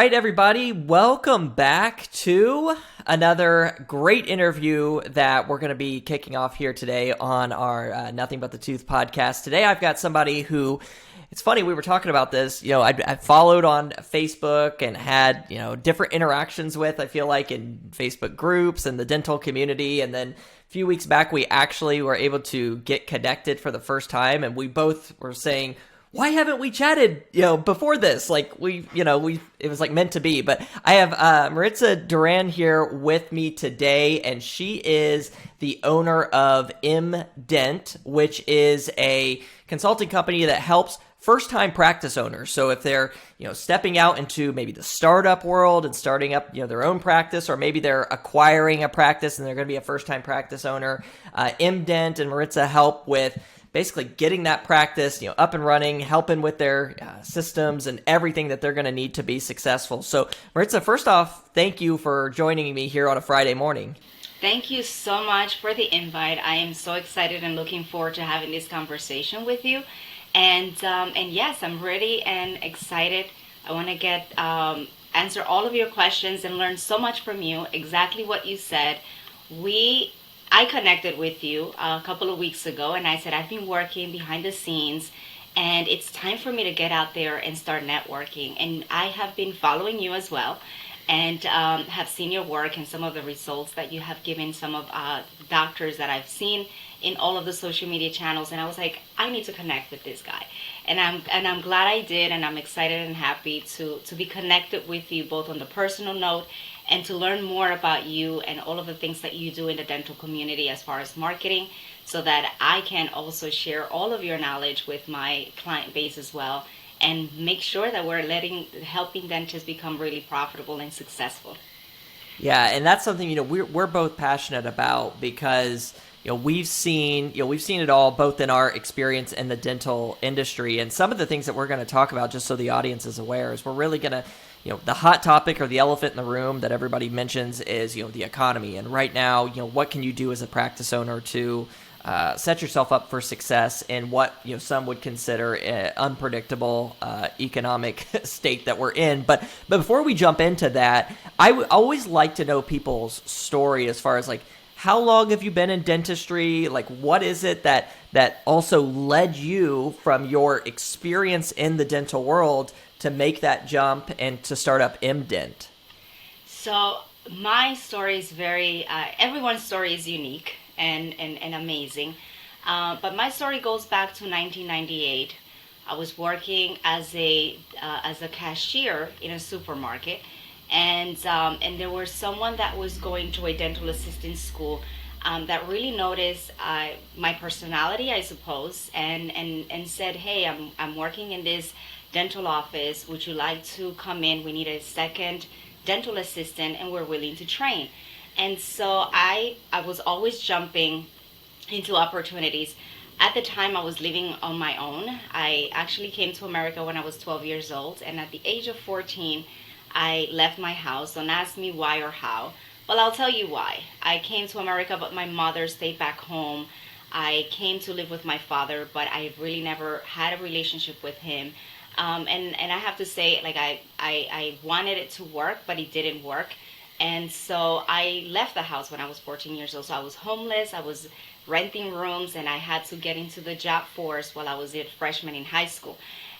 right, everybody, welcome back to another great interview that we're going to be kicking off here today on our Nothing But the Tooth podcast. Today, I've got somebody who, it's funny, we were talking about this, I followed on Facebook and had, different interactions with, I feel like, in Facebook groups and the dental community. And then a few weeks back, we actually were able to get connected for the first time. And we both were saying, why haven't we chatted, before this? Like it was like meant to be. But I have Maritza Duran here with me today, and she is the owner of MDent, which is a consulting company that helps first-time practice owners. So if they're, stepping out into maybe the startup world and starting up, their own practice, or maybe they're acquiring a practice and they're going to be a first-time practice owner, MDent and Maritza help with basically getting that practice, up and running, helping with their systems and everything that they're going to need to be successful. So, Maritza, first off, thank you for joining me here on a Friday morning. Thank you so much for the invite. I am so excited and looking forward to having this conversation with you. And yes, I'm ready and excited. I want to answer all of your questions and learn so much from you. Exactly what you said. I connected with you a couple of weeks ago, and I said, I've been working behind the scenes and it's time for me to get out there and start networking. And I have been following you as well, and have seen your work and some of the results that you have given some of doctors that I've seen in all of the social media channels. And I was like, I need to connect with this guy. And I'm glad I did, and I'm excited and happy to be connected with you both on the personal note and to learn more about you and all of the things that you do in the dental community as far as marketing, so that I can also share all of your knowledge with my client base as well, and make sure that we're helping dentists become really profitable and successful. Yeah, and that's something, we're both passionate about, because we've seen it all, both in our experience in the dental industry. And some of the things that we're going to talk about, just so the audience is aware, is we're really going to, the hot topic or the elephant in the room that everybody mentions is, the economy. And right now, what can you do as a practice owner to set yourself up for success in what, some would consider an unpredictable economic state that we're in. But before we jump into that, I always like to know people's story as far as like, how long have you been in dentistry? Like, what is it that also led you from your experience in the dental world to make that jump and to start up MDent? So my story is everyone's story is unique and amazing. But my story goes back to 1998. I was working as a cashier in a supermarket. And there was someone that was going to a dental assistant school that really noticed my personality, I suppose, and said, hey, I'm working in this dental office. Would you like to come in? We need a second dental assistant, and we're willing to train. And so I was always jumping into opportunities. At the time, I was living on my own. I actually came to America when I was 12 years old, and at the age of 14, I left my house. Don't ask me why or how. Well, I'll tell you why. I came to America, but my mother stayed back home. I came to live with my father, but I really never had a relationship with him. And I have to say, like, I wanted it to work, but it didn't work. And so I left the house when I was 14 years old. So I was homeless. I was renting rooms, and I had to get into the job force while I was a freshman in high school.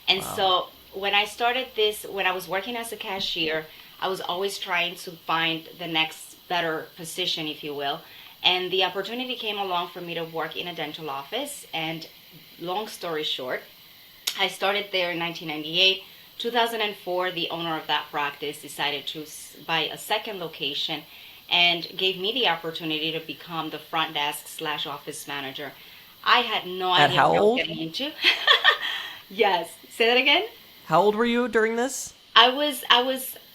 And Wow. So when I started this, when I was working as a cashier, I was always trying to find the next better position, if you will. And the opportunity came along for me to work in a dental office. And long story short, I started there in 1998. 2004, the owner of that practice decided to buy a second location and gave me the opportunity to become the front desk / office manager. I had no idea what I was getting into. Yes. Say that again? How old were you during this? I was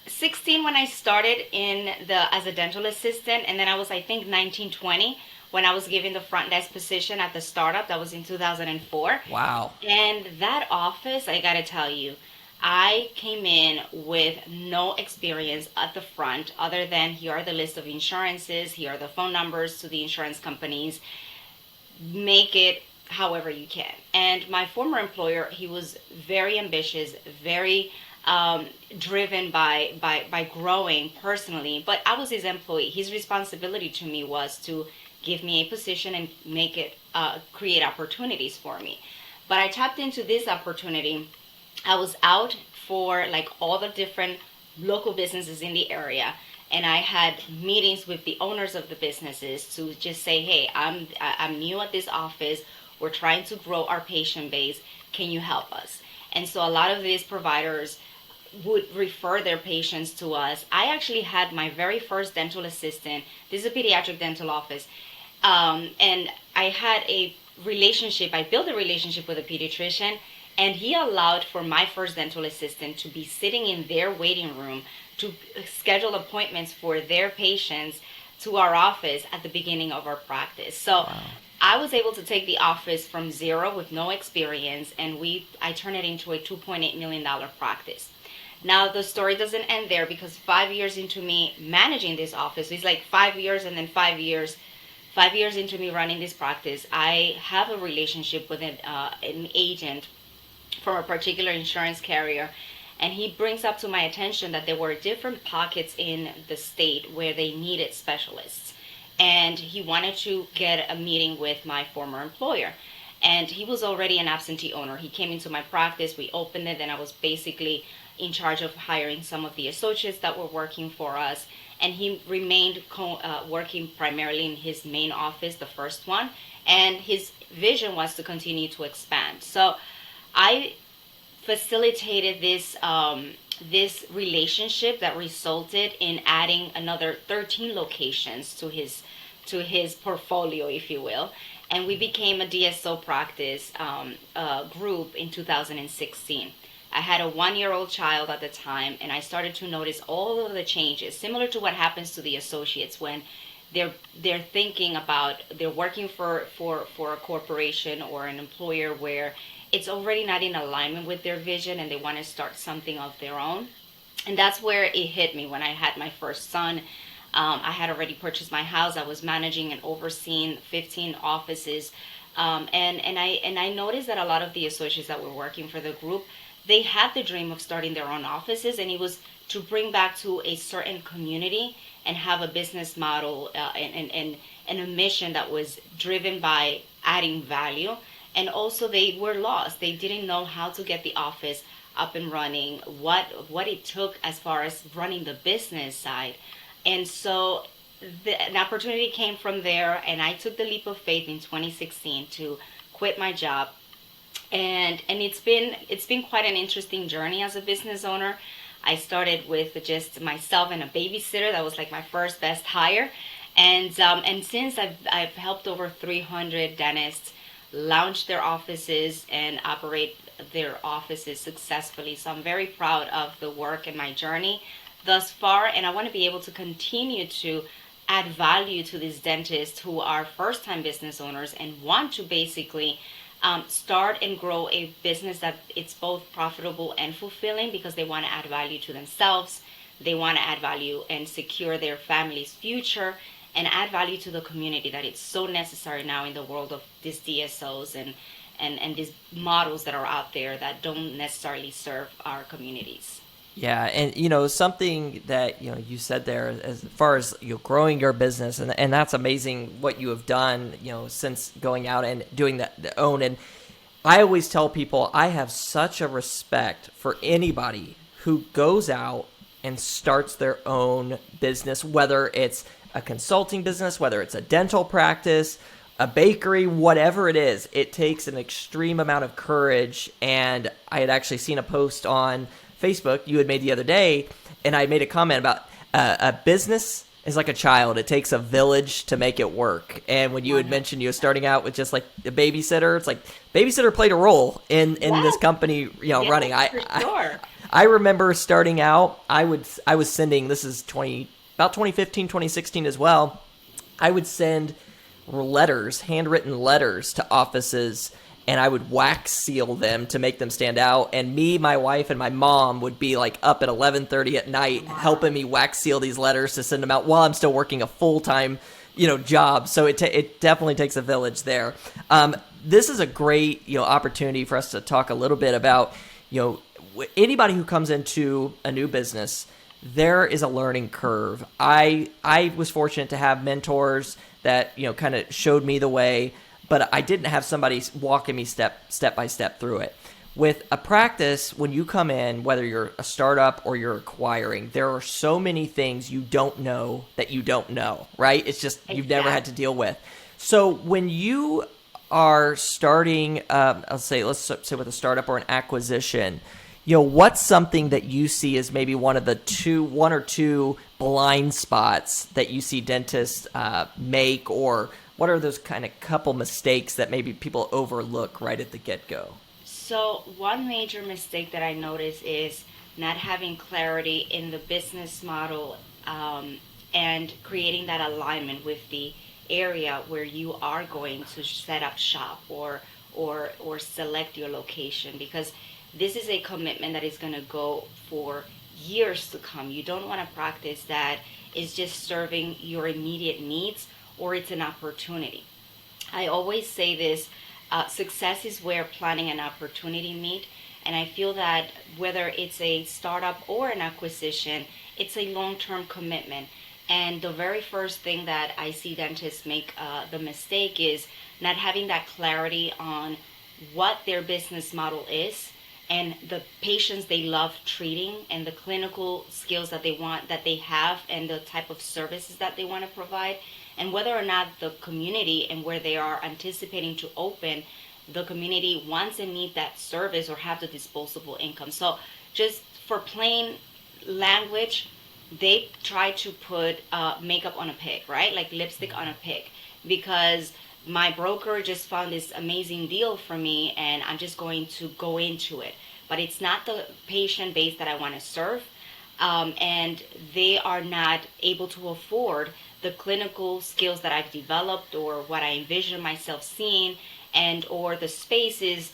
16 when I started as a dental assistant, and then I was, I think, 19, 20 when I was given the front desk position at the startup. That was in 2004. Wow. And that office, I gotta tell you, I came in with no experience at the front other than here are the list of insurances, here are the phone numbers to the insurance companies. Make it however you can. And my former employer, he was very ambitious, very driven by growing personally. But I was his employee. His responsibility to me was to give me a position and make it create opportunities for me. But I tapped into this opportunity. I was out for like all the different local businesses in the area, and I had meetings with the owners of the businesses to just say, hey, I'm new at this office. We're trying to grow our patient base. Can you help us? And so a lot of these providers would refer their patients to us. I actually had my very first dental assistant. This is a pediatric dental office. And I had I built a relationship with a pediatrician, and he allowed for my first dental assistant to be sitting in their waiting room to schedule appointments for their patients to our office at the beginning of our practice. So wow. I was able to take the office from zero with no experience, and I turned it into a $2.8 million practice. Now, the story doesn't end there, because 5 years into me managing this office, it's like 5 years and then 5 years into me running this practice, I have a relationship with an agent from a particular insurance carrier, and he brings up to my attention that there were different pockets in the state where they needed specialists. And he wanted to get a meeting with my former employer. And he was already an absentee owner. He came into my practice, we opened it, and I was basically in charge of hiring some of the associates that were working for us. And he remained working primarily in his main office, the first one. And his vision was to continue to expand. So I facilitated this relationship that resulted in adding another 13 locations to his portfolio, if you will. And we became a DSO practice group in 2016. I had a 1-year-old child at the time, and I started to notice all of the changes, similar to what happens to the associates when they're thinking about, they're working for a corporation or an employer where it's already not in alignment with their vision and they want to start something of their own. And that's where it hit me when I had my first son. I had already purchased my house. I was managing and overseeing 15 offices. And I noticed that a lot of the associates that were working for the group, they had the dream of starting their own offices, and it was to bring back to a certain community and have a business model and a mission that was driven by adding value. And also they were lost. They didn't know how to get the office up and running, what it took as far as running the business side. And so an opportunity came from there, and I took the leap of faith in 2016 to quit my job. And it's been quite an interesting journey as a business owner. I started with just myself and a babysitter. That was like my first best hire. And since I've helped over 300 dentists launch their offices and operate their offices successfully. So I'm very proud of the work and my journey thus far, and I want to be able to continue to add value to these dentists who are first-time business owners and want to basically start and grow a business that it's both profitable and fulfilling, because they want to add value to themselves, they want to add value and secure their family's future, and add value to the community that it's so necessary now in the world of these DSOs and these models that are out there that don't necessarily serve our communities. Yeah, and something that you said there as far as growing your business, and that's amazing what you have done since going out and doing the own. And I always tell people I have such a respect for anybody who goes out and starts their own business, whether it's a consulting business, whether it's a dental practice, a bakery, whatever it is. It takes an extreme amount of courage. And I had actually seen a post on Facebook you had made the other day, and I made a comment about a business is like a child. It takes a village to make it work. And when you had mentioned you were starting out with just like a babysitter, it's like babysitter played a role in this company running. I remember starting out, I was sending, this is about 2015, 2016 as well, I would send letters, handwritten letters to offices, and I would wax seal them to make them stand out. And me, my wife, and my mom would be like up at 11:30 at night helping me wax seal these letters to send them out while I'm still working a full-time job. So it definitely takes a village there. This is a great opportunity for us to talk a little bit about anybody who comes into a new business, there is a learning curve. I was fortunate to have mentors that, kind of showed me the way, but I didn't have somebody walking me step by step through it. With a practice, when you come in, whether you're a startup or you're acquiring, there are so many things you don't know that you don't know, right? It's just you've never had to deal with. So when you are starting, let's say with a startup or an acquisition, what's something that you see as maybe one or two blind spots that you see dentists make, or what are those kind of couple mistakes that maybe people overlook right at the get-go? So one major mistake that I notice is not having clarity in the business model, and creating that alignment with the area where you are going to set up shop or select your location, because this is a commitment that is going to go for years to come. You don't want to practice that is just serving your immediate needs, or it's an opportunity. I always say this, success is where planning and opportunity meet. And I feel that whether it's a startup or an acquisition, it's a long-term commitment. And the very first thing that I see dentists make the mistake is not having that clarity on what their business model is, and the patients they love treating, and the clinical skills that they have, and the type of services that they want to provide, and whether or not the community and where they are anticipating to open, the community wants and need that service or have the disposable income. So just for plain language, they try to put makeup on a pig, right? Like lipstick on a pig, because my broker just found this amazing deal for me and I'm just going to go into it. But it's not the patient base that I want to serve. And they are not able to afford the clinical skills that I've developed or what I envision myself seeing, and or the space is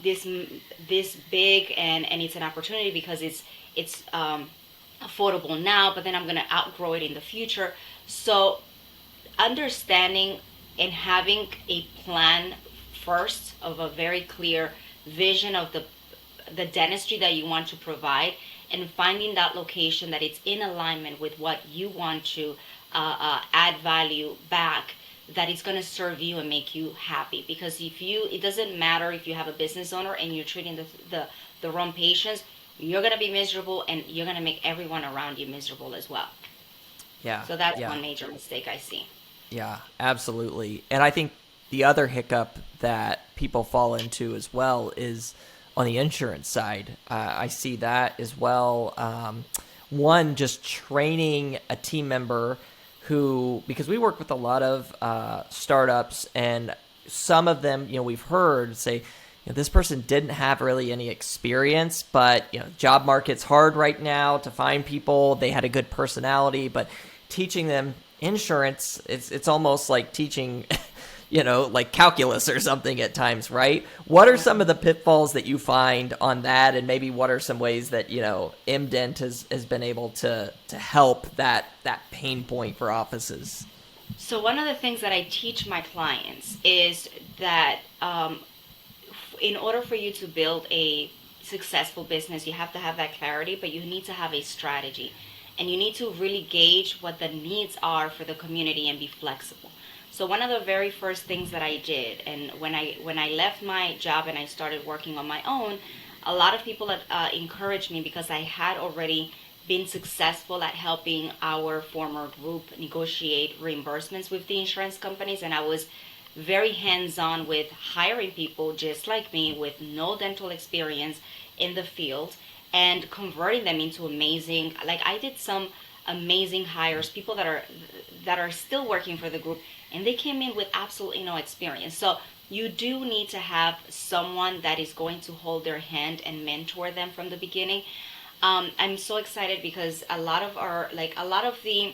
this big, and it's an opportunity because it's affordable now, but then I'm going to outgrow it in the future. So understanding and having a plan first of a very clear vision of the dentistry that you want to provide, and finding that location that it's in alignment with what you want to add value back, that it's going to serve you and make you happy. Because it doesn't matter if you have a business owner and you're treating the wrong patients, you're going to be miserable, and you're going to make everyone around you miserable as well. Yeah. So that's one major mistake I see. Yeah, absolutely. And I think the other hiccup that people fall into as well is on the insurance side. I see that as well. One, just training a team member who, because we work with a lot of startups, and some of them, we've heard say, this person didn't have really any experience, but job market's hard right now to find people. They had a good personality, but teaching them insurance, it's almost like teaching, like calculus or something at times, right? What are some of the pitfalls that you find on that, and maybe what are some ways that MDent has been able to help that pain point for offices? So one of the things that I teach my clients is that in order for you to build a successful business, you have to have that clarity, but you need to have a strategy. And you need to really gauge what the needs are for the community and be flexible. So one of the very first things that I did, and when I left my job and I started working on my own, a lot of people encouraged me, because I had already been successful at helping our former group negotiate reimbursements with the insurance companies, and I was very hands-on with hiring people just like me with no dental experience in the field, and converting them into amazing, like I did some amazing hires, people that are still working for the group, and they came in with absolutely no experience. So you do need to have someone that is going to hold their hand and mentor them from the beginning. I'm so excited because a lot of the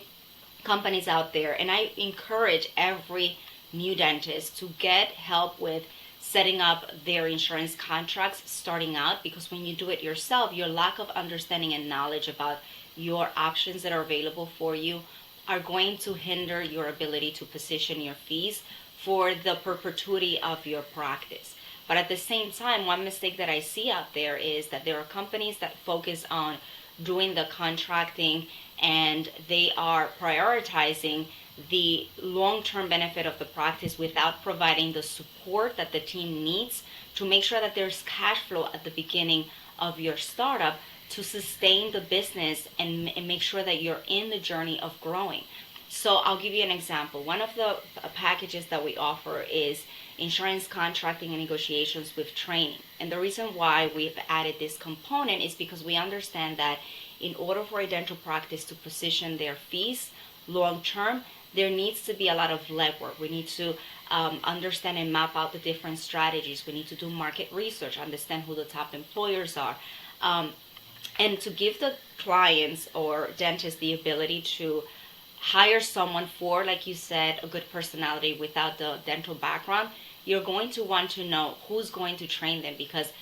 companies out there, and I encourage every new dentist to get help with setting up their insurance contracts starting out, because when you do it yourself, your lack of understanding and knowledge about your options that are available for you are going to hinder your ability to position your fees for the perpetuity of your practice. But at the same time, one mistake that I see out there is that there are companies that focus on doing the contracting, and they are prioritizing the long-term benefit of the practice without providing the support that the team needs to make sure that there's cash flow at the beginning of your startup to sustain the business and make sure that you're in the journey of growing. So I'll give you an example. One of the packages that we offer is insurance contracting and negotiations with training. And the reason why we've added this component is because we understand that in order for a dental practice to position their fees long term, there needs to be a lot of legwork. We need to understand and map out the different strategies. We need to do market research, understand who the top employers are, and to give the clients or dentists the ability to hire someone for, like you said, a good personality without the dental background. You're going to want to know who's going to train them, because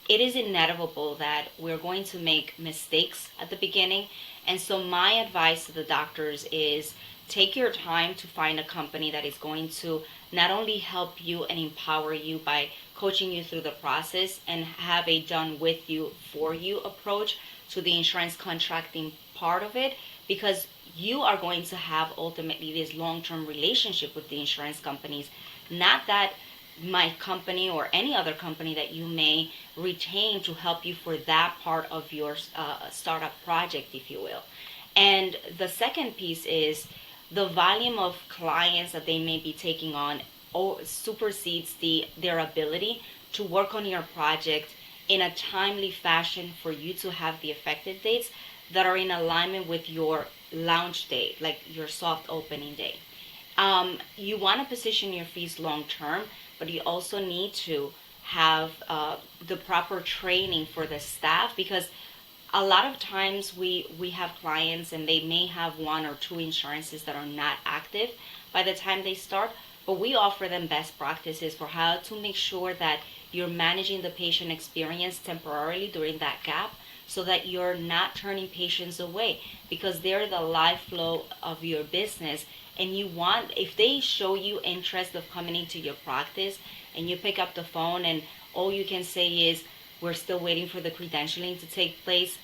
it is inevitable that we're going to make mistakes at the beginning. And so my advice to the doctors is take your time to find a company that is going to not only help you and empower you by coaching you through the process and have a done with you for you approach to the insurance contracting part of it, because you are going to have ultimately this long-term relationship with the insurance companies, not that my company or any other company that you may retain to help you for that part of your startup project, if you will. And the second piece is the volume of clients that they may be taking on supersedes their ability to work on your project in a timely fashion for you to have the effective dates that are in alignment with your launch date, like your soft opening date. You want to position your fees long term, but you also need to have the proper training for the staff, because a lot of times we have clients and they may have one or two insurances that are not active by the time they start, but we offer them best practices for how to make sure that you're managing the patient experience temporarily during that gap, so that you're not turning patients away, because they're the life flow of your business. And you want, if they show you interest of coming into your practice and you pick up the phone and all you can say is, we're still waiting for the credentialing to take place,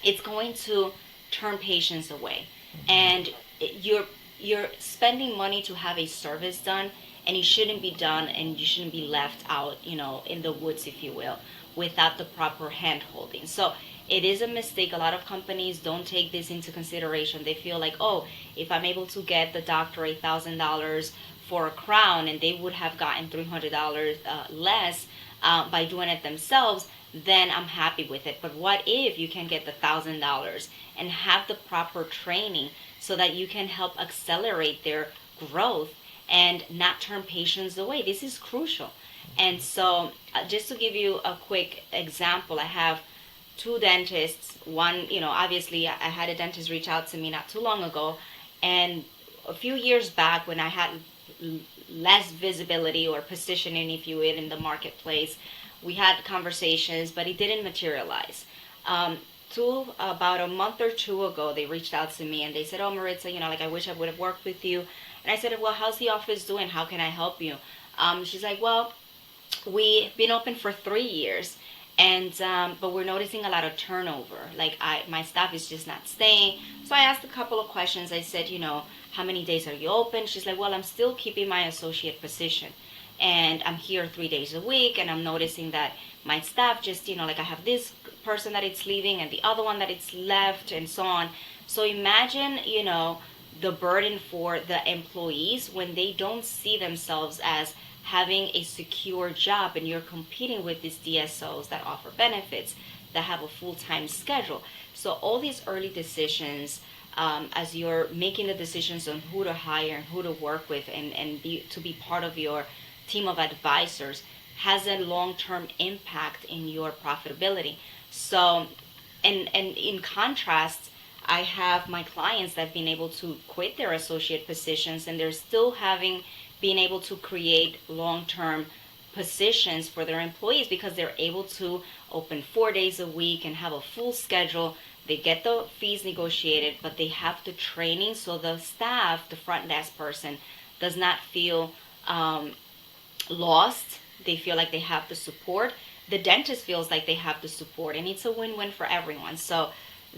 it's going to turn patients away. And you're spending money to have a service done, and it shouldn't be done, and you shouldn't be left out, in the woods, if you will, without the proper hand holding. So it is a mistake. A lot of companies don't take this into consideration. They feel like, oh, if I'm able to get the doctor $1,000 for a crown, and they would have gotten $300 less by doing it themselves, then I'm happy with it. But what if you can get the $1,000 and have the proper training so that you can help accelerate their growth and not turn patients away? This is crucial. And so just to give you a quick example, I have two dentists. One, obviously I had a dentist reach out to me not too long ago, and a few years back when I had less visibility or positioning, if you will, in the marketplace, we had conversations, but it didn't materialize. About a month or two ago, they reached out to me and they said, oh, Maritza, I wish I would have worked with you. And I said, well, how's the office doing? How can I help you? She's like, well, we've been open for 3 years, and but we're noticing a lot of turnover. Like my staff is just not staying. So I asked a couple of questions. I said, how many days are you open? She's like, well, I'm still keeping my associate position, and I'm here 3 days a week, and I'm noticing that my staff just, I have this person that it's leaving and the other one that it's left, and so on. So imagine, the burden for the employees when they don't see themselves as having a secure job, and you're competing with these DSOs that offer benefits, that have a full-time schedule. So all these early decisions, as you're making the decisions on who to hire and who to work with and to be part of your team of advisors, has a long-term impact in your profitability. So, and in contrast, I have my clients that have been able to quit their associate positions, and they're still being able to create long-term positions for their employees, because they're able to open 4 days a week and have a full schedule. They get the fees negotiated, but they have the training, so the staff, the front desk person, does not feel lost They feel like they have the support. The dentist feels like they have the support, and it's a win-win for everyone. So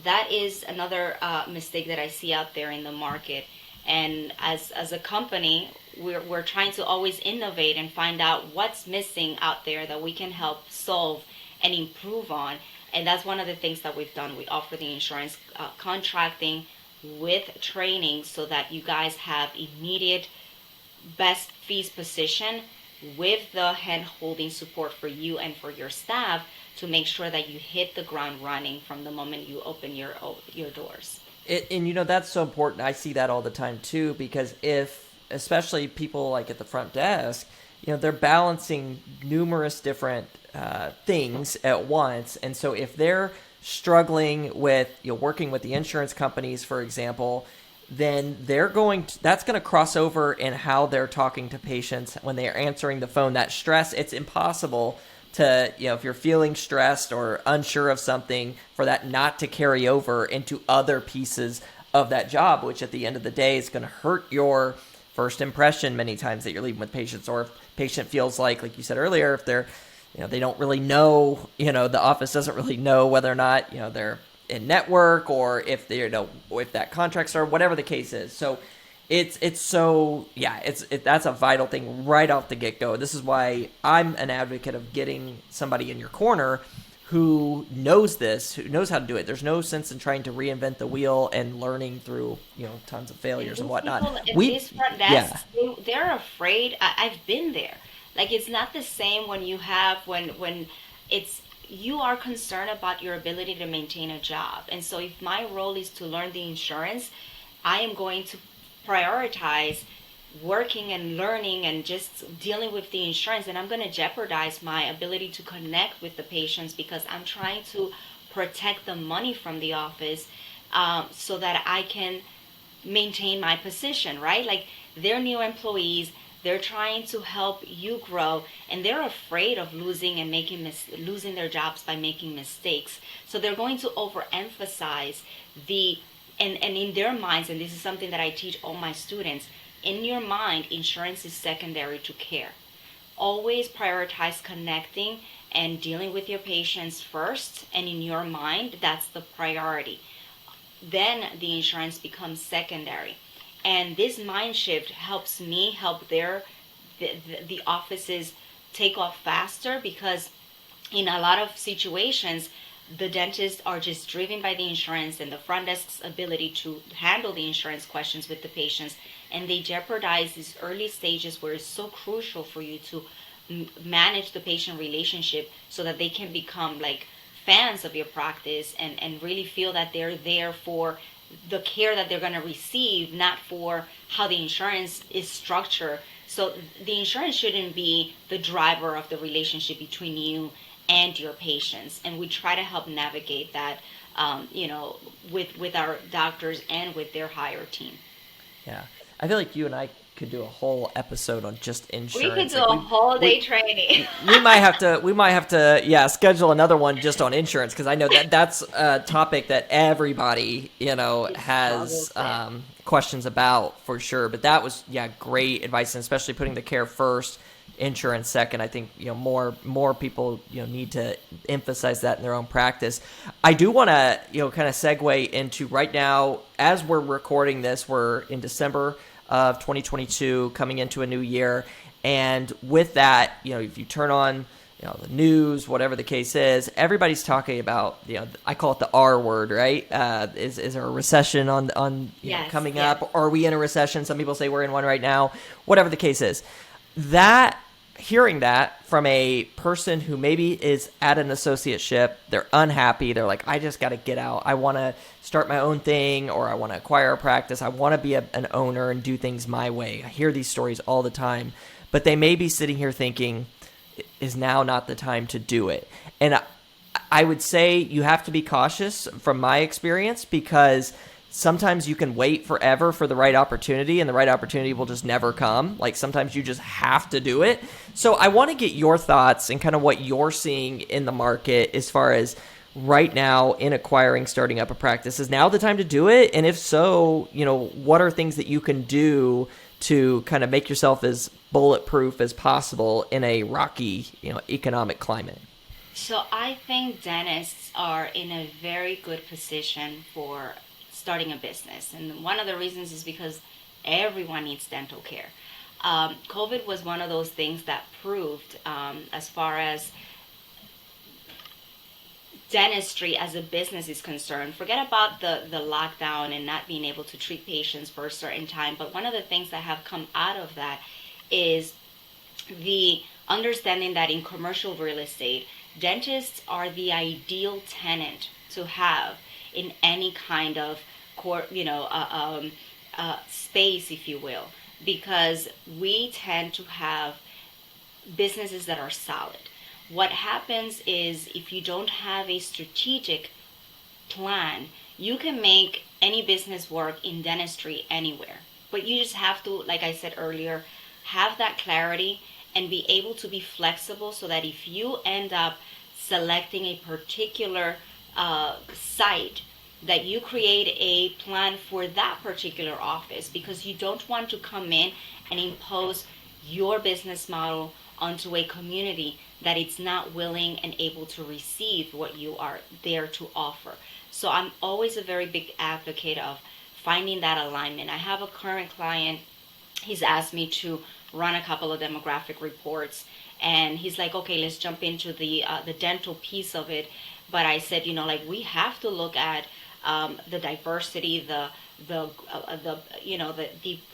that is another mistake that I see out there in the market. And as a company, we're trying to always innovate and find out what's missing out there that we can help solve and improve on. And that's one of the things that we've done. We offer the insurance contracting with training so that you guys have immediate best fees position with the hand holding support for you and for your staff to make sure that you hit the ground running from the moment you open your doors. And that's so important. I see that all the time too, because especially people like at the front desk, they're balancing numerous different things at once. And so if they're struggling with, working with the insurance companies, for example, then that's going to cross over in how they're talking to patients when they are answering the phone. That stress, it's impossible to, if you're feeling stressed or unsure of something, for that not to carry over into other pieces of that job, which at the end of the day is going to hurt your first impression many times that you're leaving with patients. Or if patient feels like you said earlier, if they're, they don't really know, the office doesn't really know whether or not, they're in network, or if they, if that contracts or whatever the case is. So that's a vital thing right off the get-go. This is why I'm an advocate of getting somebody in your corner who knows this, who knows how to do it. There's no sense in trying to reinvent the wheel and learning through, tons of failures and whatnot. These front desks, they're afraid. I've been there. Like, it's not the same when you are concerned about your ability to maintain a job. And so if my role is to learn the insurance, I am going to prioritize working and learning and just dealing with the insurance, and I'm going to jeopardize my ability to connect with the patients because I'm trying to protect the money from the office so that I can maintain my position, right? Like, they're new employees, they're trying to help you grow, and they're afraid of losing and losing their jobs by making mistakes. So they're going to overemphasize and in their minds, and this is something that I teach all my students, in your mind, insurance is secondary to care. Always prioritize connecting and dealing with your patients first, and in your mind, that's the priority. Then the insurance becomes secondary. And this mind shift helps me help the offices take off faster, because in a lot of situations, the dentists are just driven by the insurance and the front desk's ability to handle the insurance questions with the patients, and they jeopardize these early stages where it's so crucial for you to manage the patient relationship so that they can become like fans of your practice and really feel that they're there for the care that they're going to receive, not for how the insurance is structured. So the insurance shouldn't be the driver of the relationship between you and your patients, and we try to help navigate that with our doctors and with their hire team. Yeah, I feel like you and I could do a whole episode on just insurance. We could do a whole day training. we might have to schedule another one just on insurance, because I know that's a topic that everybody has questions about for sure. But that was great advice, and especially putting the care first, insurance second. I think more people need to emphasize that in their own practice. I do want to kind of segue into right now, as we're recording this, we're in December of 2022, coming into a new year, and with that, if you turn on the news, whatever the case is, everybody's talking about I call it the R word, right? Is there a recession on yes, coming up? Are we in a recession? Some people say we're in one right now. Whatever the case is, hearing that from a person who maybe is at an associateship, they're unhappy, they're like, I just got to get out, I want to start my own thing, or I want to acquire a practice, I want to be an owner and do things my way. I hear these stories all the time, but they may be sitting here thinking, is now not the time to do it? And I would say you have to be cautious from my experience, because sometimes you can wait forever for the right opportunity, and the right opportunity will just never come. Like, sometimes you just have to do it. So I want to get your thoughts and kind of what you're seeing in the market as far as right now in acquiring, starting up a practice. Is now the time to do it? And if so, what are things that you can do to kind of make yourself as bulletproof as possible in a rocky, economic climate? So I think dentists are in a very good position for starting a business. And one of the reasons is because everyone needs dental care. COVID was one of those things that proved, as far as dentistry as a business is concerned, forget about the lockdown and not being able to treat patients for a certain time. But one of the things that have come out of that is the understanding that in commercial real estate, dentists are the ideal tenant to have in any kind of space, if you will, because we tend to have businesses that are solid. What happens is if you don't have a strategic plan, you can make any business work in dentistry anywhere. But you just have to, like I said earlier, have that clarity and be able to be flexible so that if you end up selecting a particular site, that you create a plan for that particular office, because you don't want to come in and impose your business model onto a community that it's not willing and able to receive what you are there to offer. So I'm always a very big advocate of finding that alignment. I have a current client, he's asked me to run a couple of demographic reports, and he's like, okay, let's jump into the dental piece of it. But I said, we have to look at the diversity, the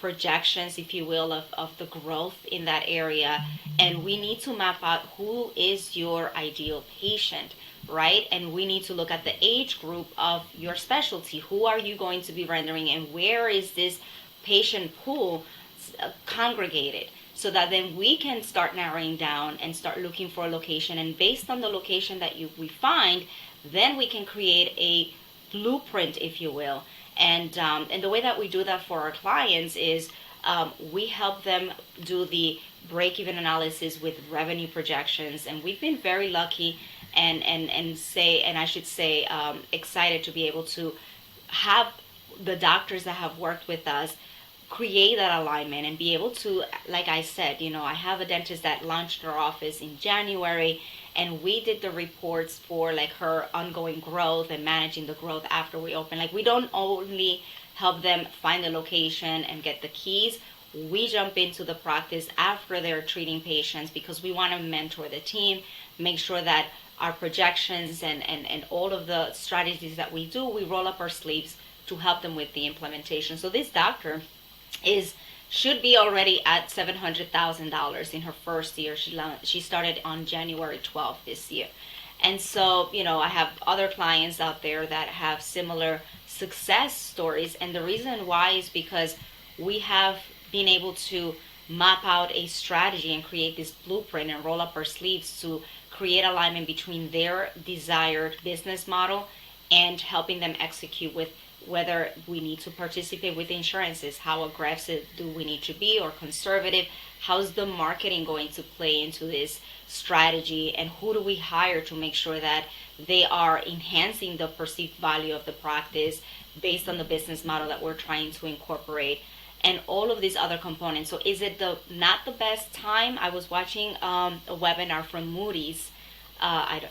projections, if you will, of the growth in that area, and we need to map out who is your ideal patient, right? And we need to look at the age group of your specialty. Who are you going to be rendering, and where is this patient pool congregated, so that then we can start narrowing down and start looking for a location. And based on the location that we find, then we can create a blueprint, if you will. And the way that we do that for our clients is we help them do the break-even analysis with revenue projections. And we've been very lucky and I should say excited to be able to have the doctors that have worked with us create that alignment and be able to, like I said, I have a dentist that launched her office in January, and we did the reports for like her ongoing growth and managing the growth after we open. Like, we don't only help them find the location and get the keys, we jump into the practice after they're treating patients, because we want to mentor the team, make sure that our projections and all of the strategies that we do, we roll up our sleeves to help them with the implementation. So this doctor should be already at $700,000 in her first year. She started on January 12th this year. And so, I have other clients out there that have similar success stories. And the reason why is because we have been able to map out a strategy and create this blueprint and roll up our sleeves to create alignment between their desired business model and helping them execute with whether we need to participate with insurances, how aggressive do we need to be, or conservative, how's the marketing going to play into this strategy, and who do we hire to make sure that they are enhancing the perceived value of the practice based on the business model that we're trying to incorporate, and all of these other components. So is it not the best time? I was watching a webinar from Moody's.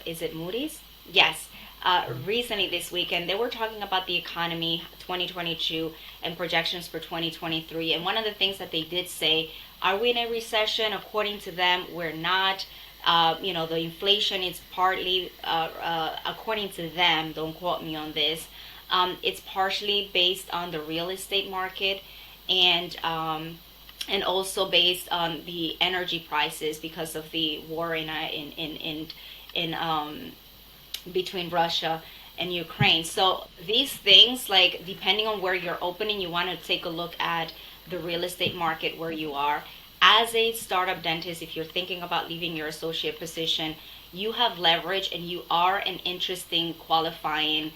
Is it Moody's? Yes. Recently this weekend, they were talking about the economy 2022 and projections for 2023. And one of the things that they did say, are we in a recession? According to them, we're not. The inflation is partly, according to them, don't quote me on this, it's partially based on the real estate market and also based on the energy prices because of the war in between Russia and Ukraine. So these things, like, depending on where you're opening, you want to take a look at the real estate market where you are. As a startup dentist, if you're thinking about leaving your associate position, you have leverage and you are an interesting, qualifying,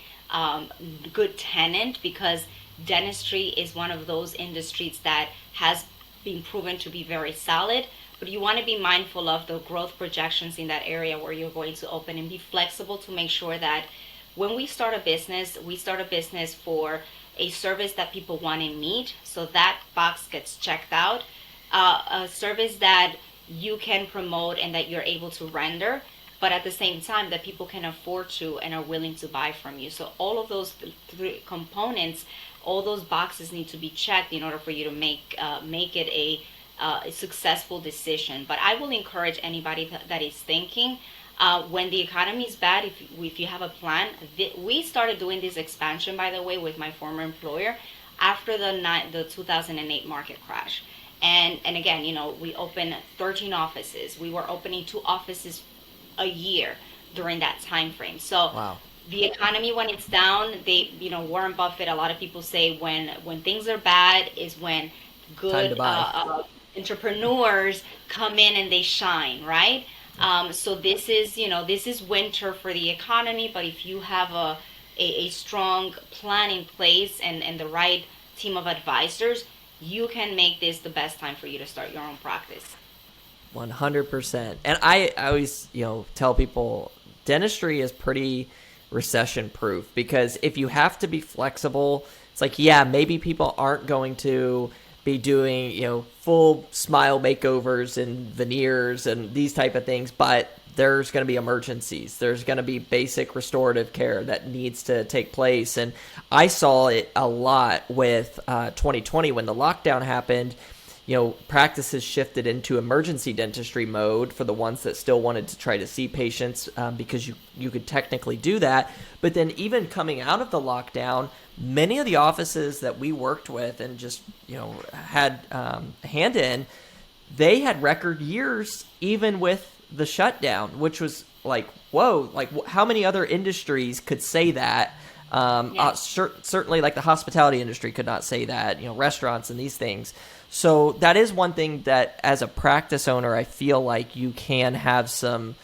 good tenant, because dentistry is one of those industries that has been proven to be very solid. But you want to be mindful of the growth projections in that area where you're going to open, and be flexible to make sure that when we start a business for a service that people want and need. So that box gets checked out. a service that you can promote and that you're able to render, but at the same time that people can afford to and are willing to buy from you. So all of those three components, all those boxes need to be checked in order for you to make it a successful decision. But I will encourage anybody that is thinking, when the economy is bad, if you have a plan. We started doing this expansion, by the way, with my former employer after the 2008 market crash. And again, we opened 13 offices. We were opening 2 offices a year during that time frame. So Wow. the economy, when it's down, Warren Buffett, a lot of people say when things are bad is when Time to good buy. entrepreneurs come in and they shine, right? So this is winter for the economy, but if you have a strong plan in place and the right team of advisors, you can make this the best time for you to start your own practice. 100%. And I always, tell people dentistry is pretty recession proof, because if you have to be flexible, it's like, yeah, maybe people aren't going to be doing, full smile makeovers and veneers and these type of things, but there's going to be emergencies. There's going to be basic restorative care that needs to take place. And I saw it a lot with 2020 when the lockdown happened. Practices shifted into emergency dentistry mode for the ones that still wanted to try to see patients, because you could technically do that. But then even coming out of the lockdown, many of the offices that we worked with and just, had a hand in, they had record years even with the shutdown, which was like, whoa, like how many other industries could say that? Certainly like the hospitality industry could not say that, restaurants and these things. So that is one thing that as a practice owner, I feel like you can have some,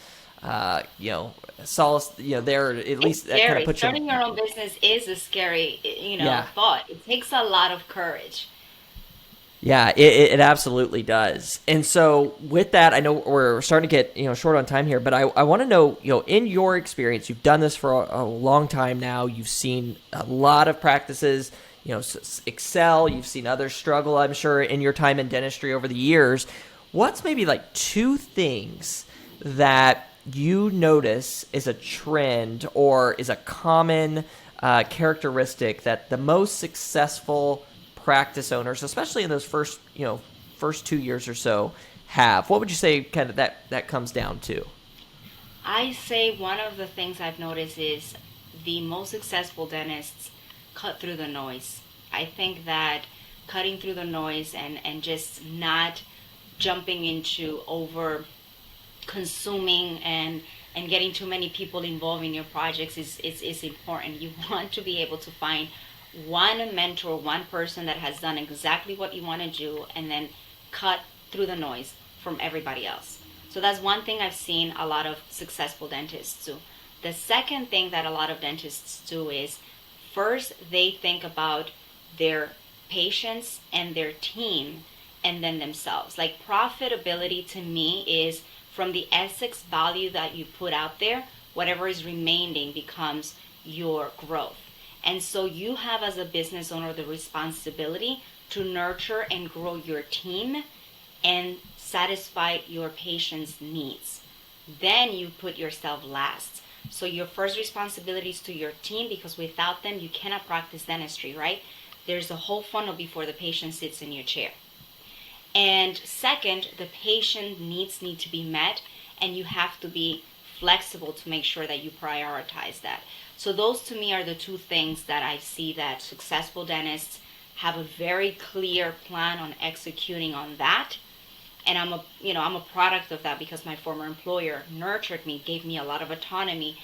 solace, there, at least that kind of puts you. Starting your own business is a scary, Yeah. thought. It takes a lot of courage. Yeah, it absolutely does. And so with that, I know we're starting to get, short on time here, but I want to know, in your experience, you've done this for a long time now. You've seen a lot of practices, excel. You've seen others struggle, I'm sure, in your time in dentistry over the years. What's maybe like 2 things that you notice is a trend or is a common characteristic that the most successful practice owners, especially in those first 2 years or so, have? What would you say kind of that comes down to? I say one of the things I've noticed is the most successful dentists cut through the noise. I think that cutting through the noise and just not jumping into over consuming and getting too many people involved in your projects is important. You want to be able to find one mentor, one person that has done exactly what you want to do, and then cut through the noise from everybody else. So that's one thing I've seen a lot of successful dentists do. The second thing that a lot of dentists do is first they think about their patients and their team and then themselves. Like profitability to me is from the ethics value that you put out there, whatever is remaining becomes your growth. And so you have as a business owner the responsibility to nurture and grow your team and satisfy your patients' needs. Then you put yourself last. So your first responsibility is to your team, because without them you cannot practice dentistry, right? There's a whole funnel before the patient sits in your chair. And second, the patient needs need to be met, and you have to be flexible to make sure that you prioritize that. So those to me are the 2 things that I see that successful dentists have a very clear plan on executing on that. And I'm a product of that, because my former employer nurtured me, gave me a lot of autonomy,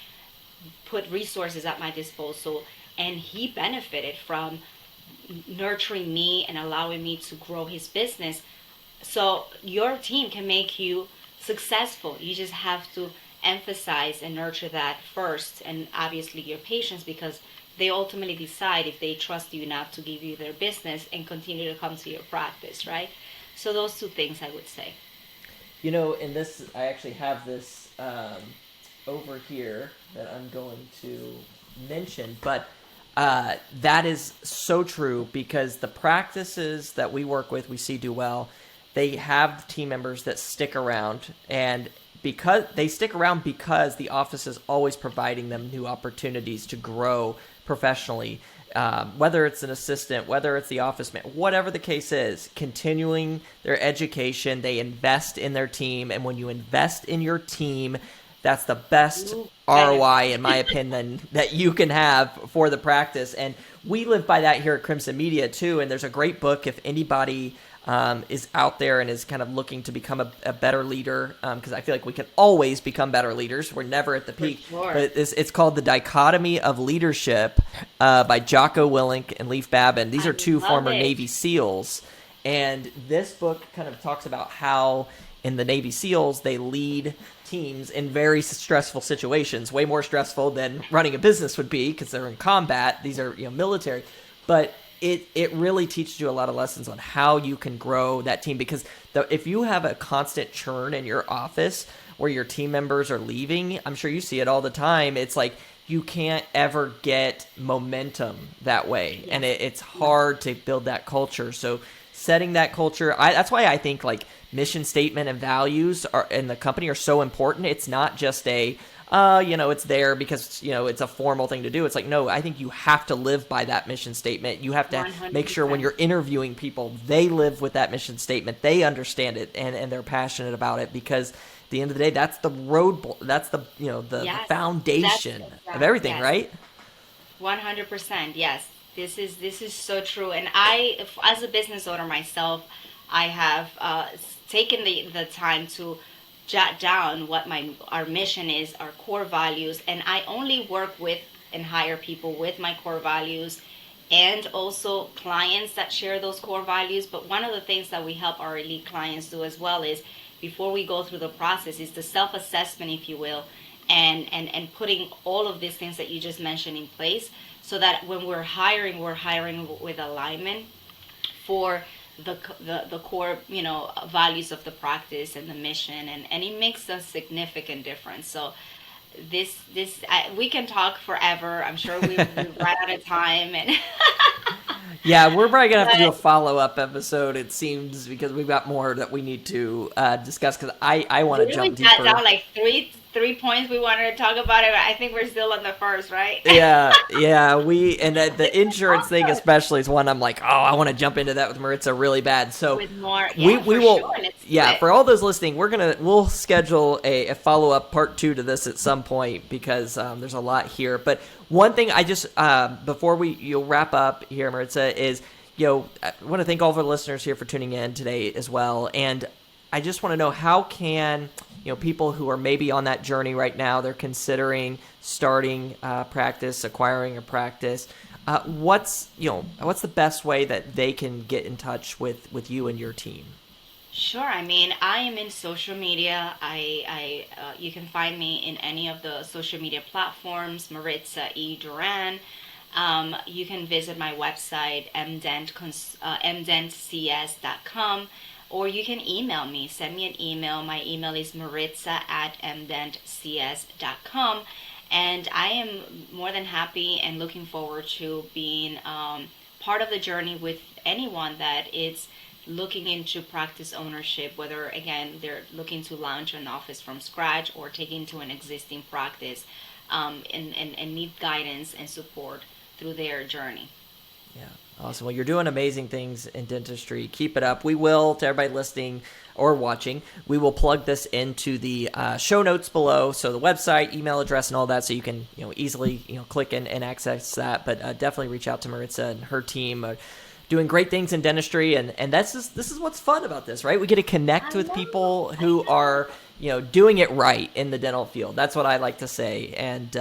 put resources at my disposal, and he benefited from nurturing me and allowing me to grow his business. So your team can make you successful. You just have to emphasize and nurture that first, and obviously your patients, because they ultimately decide if they trust you enough to give you their business and continue to come to your practice, right? So those 2 things I would say. In this, I actually have this over here that I'm going to mention, but that is so true, because the practices that we work with, we see do well, they have team members that stick around, and because they stick around because the office is always providing them new opportunities to grow professionally, whether it's an assistant, whether it's the office man, whatever the case is, continuing their education. They invest in their team, and when you invest in your team, that's the best ROI, in my opinion, that you can have for the practice. And we live by that here at Crimson Media too. And there's a great book if anybody is out there and is kind of looking to become a better leader, because I feel like we can always become better leaders. We're never at the peak. Sure. But it's called The Dichotomy of Leadership by Jocko Willink and Leif Babin. These are two former Navy SEALs. And this book kind of talks about how in the Navy SEALs they lead teams in very stressful situations, way more stressful than running a business would be because they're in combat. These are military. But it really teaches you a lot of lessons on how you can grow that team, because if you have a constant churn in your office where your team members are leaving, I'm sure you see it all the time. It's like you can't ever get momentum that way, and it's hard to build that culture. So setting that culture, that's why I think like mission statement and values in the company are so important. It's not just it's there because, it's a formal thing to do. It's like, no, I think you have to live by that mission statement. You have to 100%. make sure when you're interviewing people, they live with that mission statement. They understand it and they're passionate about it, because at the end of the day, that's the that's the foundation of everything, right? 100%. Yes. This is so true. And I, as a business owner myself, I have taken the time to jot down what our mission is, our core values, and I only work with and hire people with my core values, and also clients that share those core values. But one of the things that we help our elite clients do as well is, before we go through the process, is the self-assessment, if you will, and putting all of these things that you just mentioned in place, so that when we're hiring with alignment for the core values of the practice and the mission, and it makes a significant difference. So we can talk forever. I'm sure we run out of time, and yeah, we're probably gonna have to do a follow-up episode, it seems, because we've got more that we need to discuss, because I want to jump deeper. Down like three points we wanted to talk about it. I think we're still on the first, right? yeah, and the insurance thing especially is one I'm like, I want to jump into that with Maritza really bad. So with more, we will, sure, for all those listening, we'll schedule a follow-up part 2 to this at some point, because there's a lot here. But one thing I just before you'll wrap up here, Maritza, is I want to thank all of our listeners here for tuning in today as well, and I just want to know, how can people who are maybe on that journey right now, they're considering starting practice, acquiring a practice, what's the best way that they can get in touch with you and your team? Sure. I mean, I am in social media. You can find me in any of the social media platforms, Maritza E. Duran. You can visit my website, MDentCS.com. Or you can email me, send me an email. My email is maritza@mdentcs.com. And I am more than happy and looking forward to being part of the journey with anyone that is looking into practice ownership, whether, again, they're looking to launch an office from scratch or taking to an existing practice, and need guidance and support through their journey. Yeah. Awesome. Well, you're doing amazing things in dentistry. Keep it up. We will, to everybody listening or watching, we will plug this into the show notes below. So the website, email address, and all that, so you can easily click and access that. But definitely reach out to Maritza and her team. Doing great things in dentistry, and this is what's fun about this, right? We get to connect with people who are doing it right in the dental field. That's what I like to say. And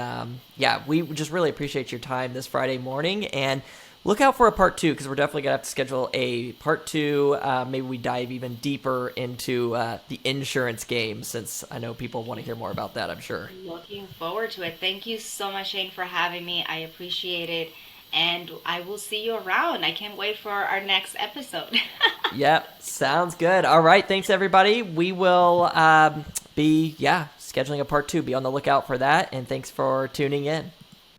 we just really appreciate your time this Friday morning, and look out for a part 2, because we're definitely going to have to schedule a part 2. Maybe we dive even deeper into the insurance game, since I know people want to hear more about that, I'm sure. Looking forward to it. Thank you so much, Shane, for having me. I appreciate it. And I will see you around. I can't wait for our next episode. Yep, sounds good. All right, thanks, everybody. We will be scheduling a part 2. Be on the lookout for that, and thanks for tuning in.